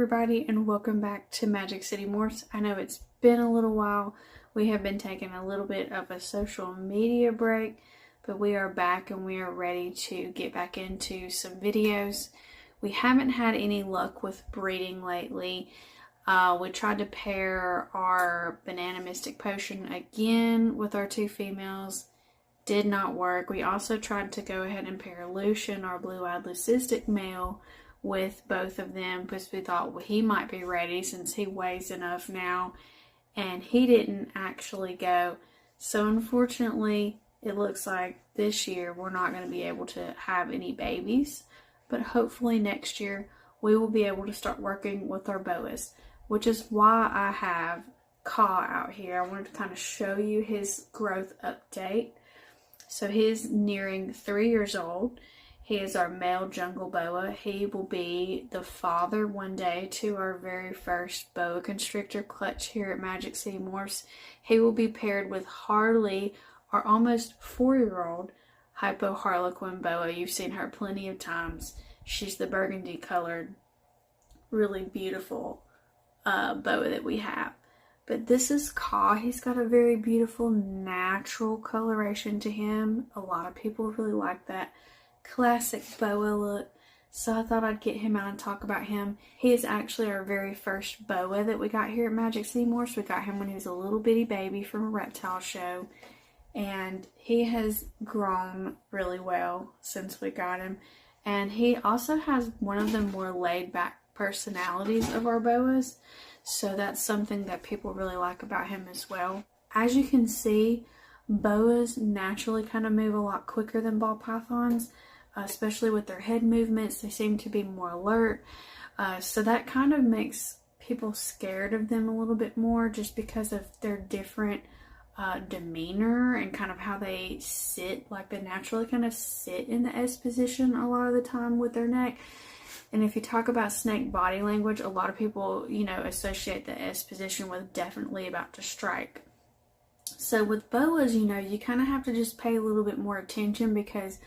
everybody, and welcome back to Magic City Morphs. I know it's been a little while. We have been taking a little bit of a social media break, but we are back and we are ready to get back into some videos. We haven't had any luck with breeding lately. We tried to pair our Banana Mystic Potion again with our two females. Did not work. We also tried to go ahead and pair Lucian, our blue-eyed leucistic male, with both of them because we thought, well, he might be ready since he weighs enough now, and he didn't actually go. So unfortunately, it looks like this year we're not going to be able to have any babies, but hopefully next year we will be able to start working with our boas, which is why I have Ka out here. I wanted to kind of show you his growth update. So he's nearing 3 years old. He is our male jungle boa. He will be the father one day to our very first boa constrictor clutch here at Magic City Morphs. He will be paired with Harley, our almost 4-year-old hypo harlequin boa. You've seen her plenty of times. She's the burgundy colored, really beautiful boa that we have. But this is Ka. He's got a very beautiful natural coloration to him. A lot of people really like that classic boa look, so I thought I'd get him out and talk about him. He is actually our very first boa that we got here at Magic City Morphs. We got him when he was a little bitty baby from a reptile show, and he has grown really well since we got him. And he also has one of the more laid back personalities of our boas, so that's something that people really like about him as well. As you can see, boas naturally kind of move a lot quicker than ball pythons, especially with their head movements. They seem to be more alert, so that kind of makes people scared of them a little bit more, just because of their different demeanor and kind of how they sit. Like, they naturally kind of sit in the S position a lot of the time with their neck. And if you talk about snake body language, a lot of people, associate the S position with definitely about to strike. So with boas, you kind of have to just pay a little bit more attention because,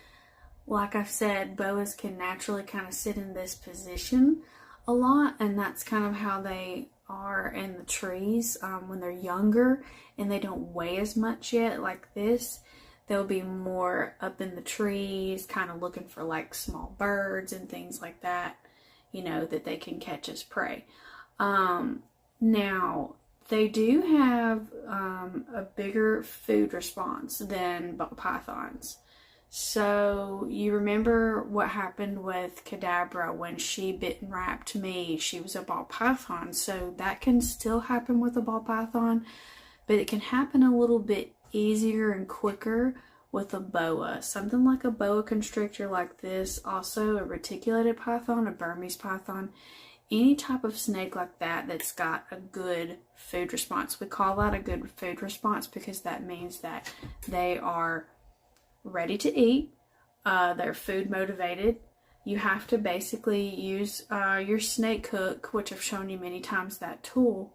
like I've said, boas can naturally kind of sit in this position a lot, and that's kind of how they are in the trees when they're younger and they don't weigh as much yet like this. They'll be more up in the trees, kind of looking for like small birds and things like that, that they can catch as prey. Now, they do have a bigger food response than pythons. So you remember what happened with Kadabra when she bit and wrapped me. She was a ball python. So that can still happen with a ball python, but it can happen a little bit easier and quicker with a boa. Something like a boa constrictor like this, also a reticulated python, a Burmese python, any type of snake like that that's got a good food response. We call that a good food response because that means that they are ready to eat. They're food motivated. You have to basically use your snake hook, which I've shown you many times, that tool,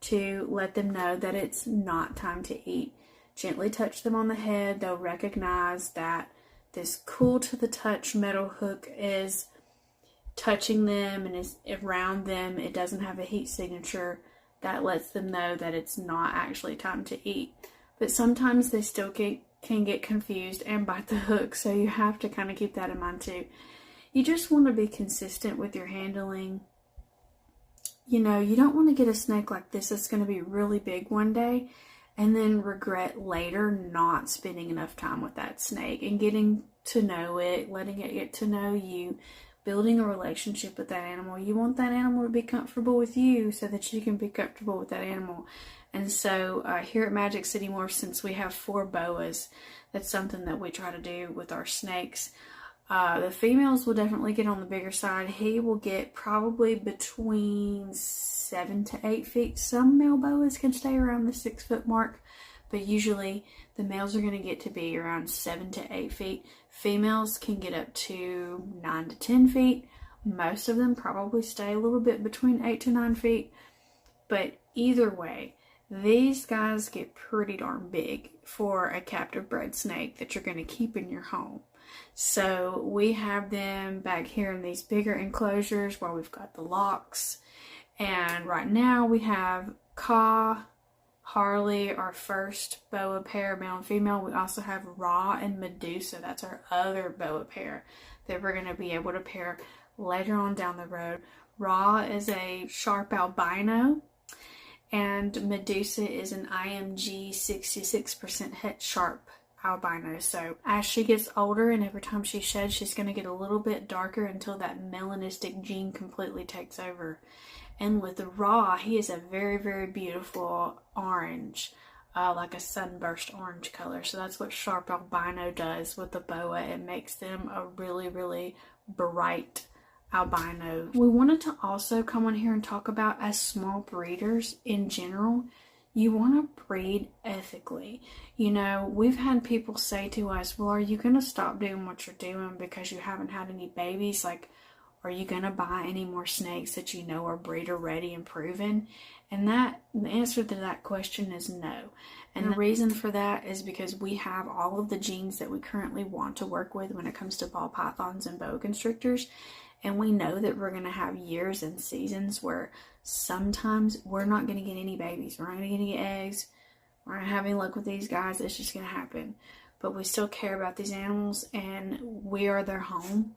to let them know that it's not time to eat. Gently touch them on the head. They'll recognize that this cool to the touch metal hook is touching them and is around them. It doesn't have a heat signature. That lets them know that it's not actually time to eat. But sometimes they still can get confused and bite the hook, so you have to kind of keep that in mind too. You just want to be consistent with your handling. You don't want to get a snake like this that's going to be really big one day and then regret later not spending enough time with that snake and getting to know it, letting it get to know you, building a relationship with that animal. You want that animal to be comfortable with you so that you can be comfortable with that animal. And so here at Magic City Morphs, since we have 4 boas, that's something that we try to do with our snakes. The females will definitely get on the bigger side. He will get probably between 7 to 8 feet. Some male boas can stay around the 6 foot mark, but usually the males are going to get to be around 7 to 8 feet. Females can get up to 9 to 10 feet. Most of them probably stay a little bit between 8 to 9 feet. But either way, these guys get pretty darn big for a captive bred snake that you're going to keep in your home. So we have them back here in these bigger enclosures where we've got the locks. And right now we have Ka, Harley, our first boa pair, male and female. We also have Ra and Medusa. That's our other boa pair that we're going to be able to pair later on down the road. Ra is a sharp albino, and Medusa is an IMG 66% het sharp albino. So as she gets older and every time she sheds, she's going to get a little bit darker until that melanistic gene completely takes over. And with Ra, he is a very, very beautiful orange, like a sunburst orange color. So that's what sharp albino does with the boa. It makes them a really, really bright albino. We wanted to also come on here and talk about, as small breeders in general, you want to breed ethically. You know, we've had people say to us, well, are you going to stop doing what you're doing because you haven't had any babies? Like, are you going to buy any more snakes that you know are breeder ready and proven? And the answer to that question is no. And the reason for that is because we have all of the genes that we currently want to work with when it comes to ball pythons and boa constrictors. And we know that we're going to have years and seasons where sometimes we're not going to get any babies. We're not going to get any eggs. We're not having luck with these guys. It's just going to happen. But we still care about these animals, and we are their home.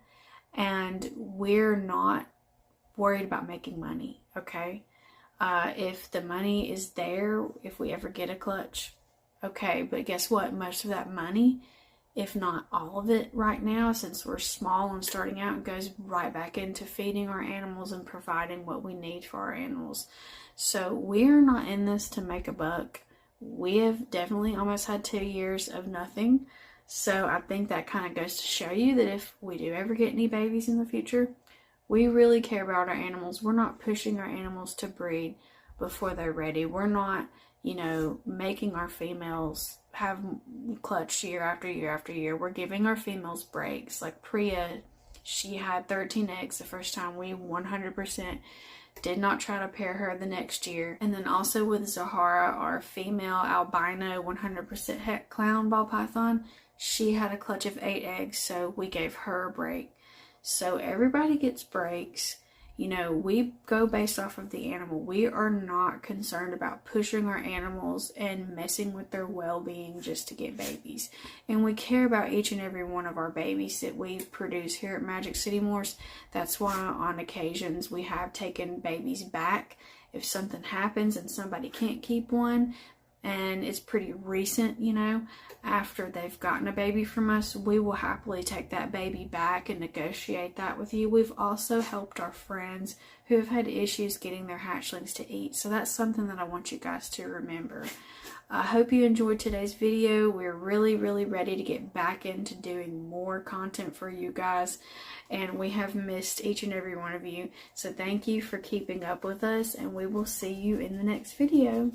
And we're not worried about making money, okay? If the money is there, if we ever get a clutch, okay. But guess what? Most of that money, if not all of it right now, since we're small and starting out, goes right back into feeding our animals and providing what we need for our animals. So we're not in this to make a buck. We have definitely almost had 2 years of nothing. So I think that kind of goes to show you that if we do ever get any babies in the future, we really care about our animals. We're not pushing our animals to breed before they're ready. We're not, you know, making our females have clutched year after year after year. We're giving our females breaks. Like Priya, she had 13 eggs the first time. We 100% did not try to pair her the next year. And then also with Zahara, our female albino 100% het clown ball python, she had a clutch of 8 eggs, so we gave her a break. So everybody gets breaks. You know, we go based off of the animal. We are not concerned about pushing our animals and messing with their well-being just to get babies. And we care about each and every one of our babies that we produce here at Magic City Morphs. That's why on occasions we have taken babies back. If something happens and somebody can't keep one, and it's pretty recent, you know, after they've gotten a baby from us, we will happily take that baby back and negotiate that with you. We've also helped our friends who have had issues getting their hatchlings to eat. So that's something that I want you guys to remember. I hope you enjoyed today's video. We're really, really ready to get back into doing more content for you guys. And we have missed each and every one of you. So thank you for keeping up with us, and we will see you in the next video.